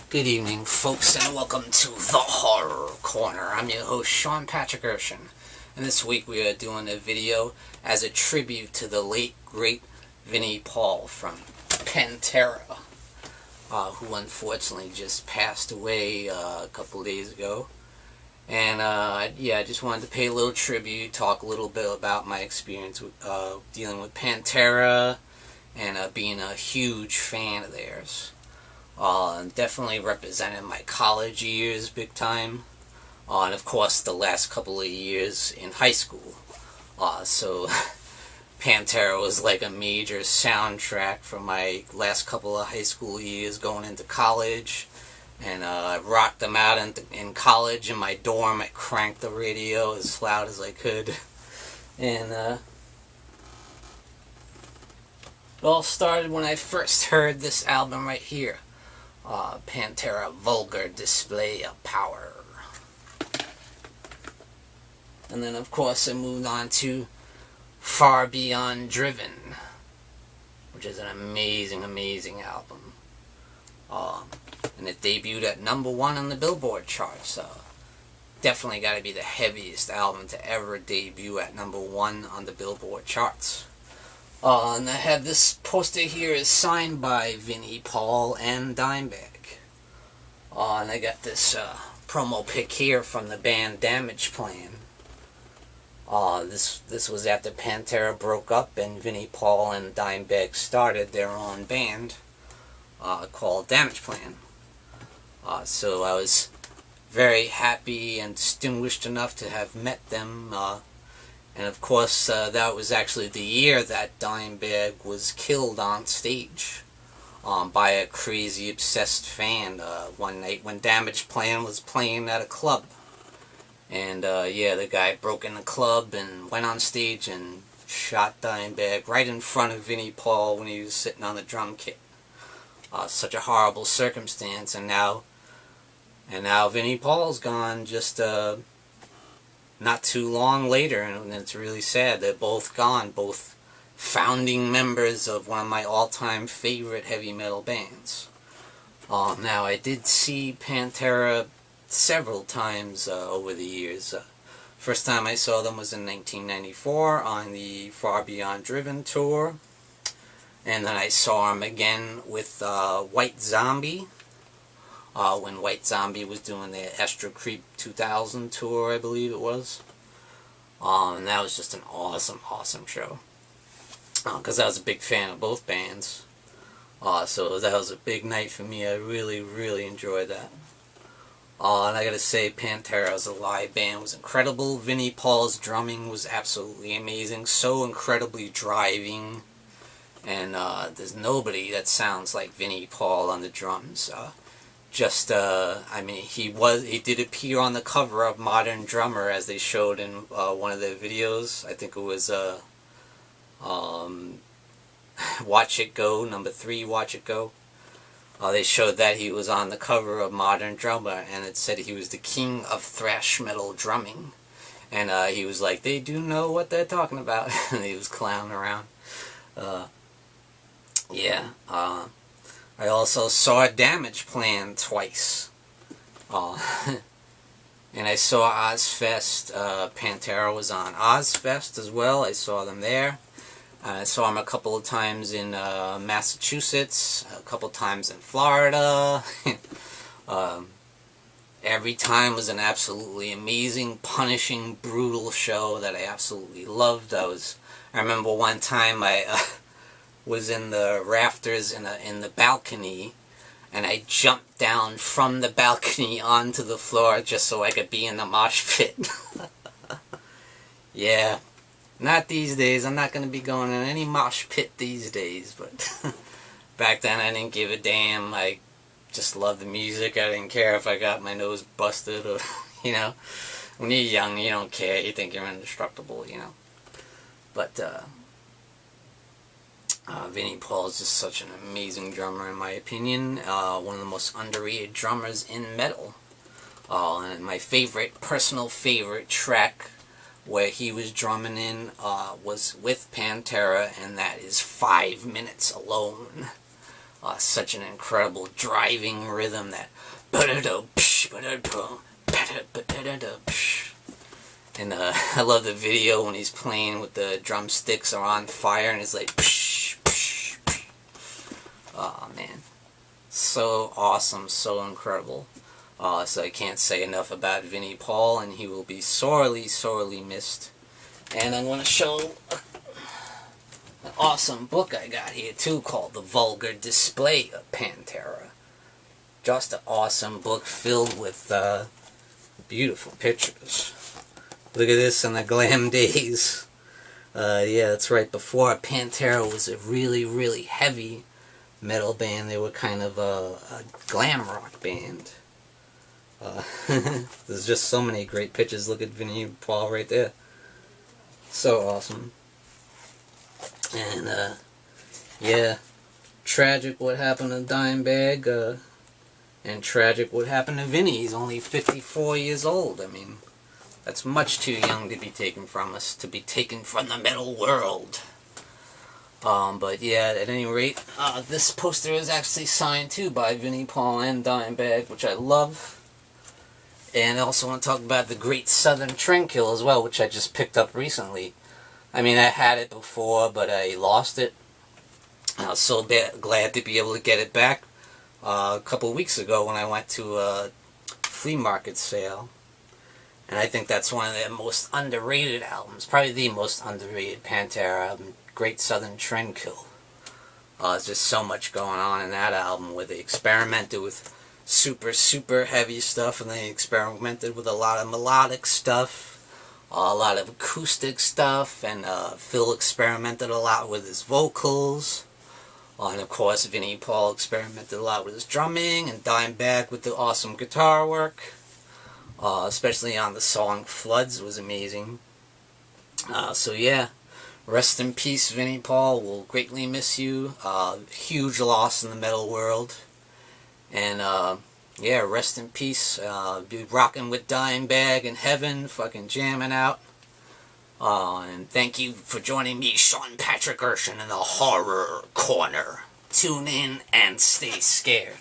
Good evening, folks, and welcome to The Horror Corner. I'm your host, Sean Patrick Erschen, and this week we are doing a video as a tribute to the late, great Vinnie Paul from Pantera, who unfortunately just passed away a couple days ago. And, I just wanted to pay a little tribute, talk a little bit about my experience with, dealing with Pantera, and being a huge fan of theirs. Definitely represented my college years big time, and of course the last couple of years in high school. So Pantera was like a major soundtrack for my last couple of high school years going into college, and I rocked them out in college in my dorm. I cranked the radio as loud as I could, and it all started when I first heard this album right here. Pantera, Vulgar Display of Power. And then of course I moved on to Far Beyond Driven, which is an amazing, amazing album. And it debuted at #1 on the Billboard charts, so definitely got to be the heaviest album to ever debut at #1 on the Billboard charts. And I have this poster here is signed by Vinnie Paul and Dimebag. And I got this promo pic here from the band Damage Plan. This was after Pantera broke up and Vinnie Paul and Dimebag started their own band called Damage Plan. So I was very happy and distinguished enough to have met them. And of course, that was actually the year that Dimebag was killed on stage by a crazy, obsessed fan one night when Damage Plan was playing at a club. And the guy broke in the club and went on stage and shot Dimebag right in front of Vinnie Paul when he was sitting on the drum kit. Such a horrible circumstance, and now Vinnie Paul's gone just not too long later, and it's really sad. They're both gone, both founding members of one of my all-time favorite heavy metal bands. Now, I did see Pantera several times over the years. First time I saw them was in 1994 on the Far Beyond Driven tour, and then I saw them again with White Zombie, when White Zombie was doing the Astro Creep 2000 tour, I believe it was. And that was just an awesome, awesome show. Because I was a big fan of both bands. So that was a big night for me. I really, really enjoyed that. And I gotta say, Pantera as a live band was incredible. Vinnie Paul's drumming was absolutely amazing. So incredibly driving. And there's nobody that sounds like Vinnie Paul on the drums. I mean, he did appear on the cover of Modern Drummer, as they showed in one of their videos. I think it was Watch It Go, #3, Watch It Go. They showed that he was on the cover of Modern Drummer, and it said he was the king of thrash metal drumming. And he was like, they do know what they're talking about. And he was clowning around. I also saw Damage Plan twice. And I saw Ozfest. Pantera was on Ozfest as well. I saw them there. I saw them a couple of times in Massachusetts, a couple times in Florida. Every time was an absolutely amazing, punishing, brutal show that I absolutely loved. I remember one time I was in the rafters in the balcony, and I jumped down from the balcony onto the floor just so I could be in the mosh pit. Yeah, not these days. I'm not going to be going in any mosh pit these days, but back then I didn't give a damn. I just loved the music. I didn't care if I got my nose busted or, you know. When you're young, you don't care. You think you're indestructible, you know. But, Vinnie Paul is just such an amazing drummer, in my opinion. One of the most underrated drummers in metal. And my personal favorite track where he was drumming in was with Pantera, and that is 5 Minutes Alone. Such an incredible driving rhythm that. And I love the video when he's playing with the drumsticks are on fire and it's like. Oh man, so awesome, so incredible. So I can't say enough about Vinnie Paul, and he will be sorely, sorely missed. And I'm going to show an awesome book I got here too, called The Vulgar Display of Pantera. Just an awesome book filled with beautiful pictures. Look at this in the glam days. Yeah, that's right. Before Pantera was a really, really heavy metal band, they were kind of a glam rock band. There's just so many great pictures. Look at Vinnie Paul right there. So awesome. And yeah, tragic what happened to Dimebag, and tragic what happened to Vinnie. He's only 54 years old. I mean, that's much too young to be taken from us, to be taken from the metal world. But yeah, at any rate, this poster is actually signed too by Vinnie Paul and Dimebag, which I love. And I also want to talk about the Great Southern Trendkill as well, which I just picked up recently. I mean, I had it before, but I lost it. I was so glad to be able to get it back a couple weeks ago when I went to a flea market sale. And I think that's one of the most underrated albums, probably the most underrated Pantera album, Great Southern Trendkill. There's just so much going on in that album where they experimented with super, super heavy stuff, and they experimented with a lot of melodic stuff, a lot of acoustic stuff, and Phil experimented a lot with his vocals, and of course Vinnie Paul experimented a lot with his drumming, and Dimebag with the awesome guitar work, especially on the song Floods was amazing. So yeah, rest in peace Vinnie Paul, we'll greatly miss you, huge loss in the metal world. And, yeah, rest in peace. Be rocking with Dimebag in heaven, fucking jamming out. And thank you for joining me, Sean Patrick Erschen, in the Horror Corner. Tune in and stay scared.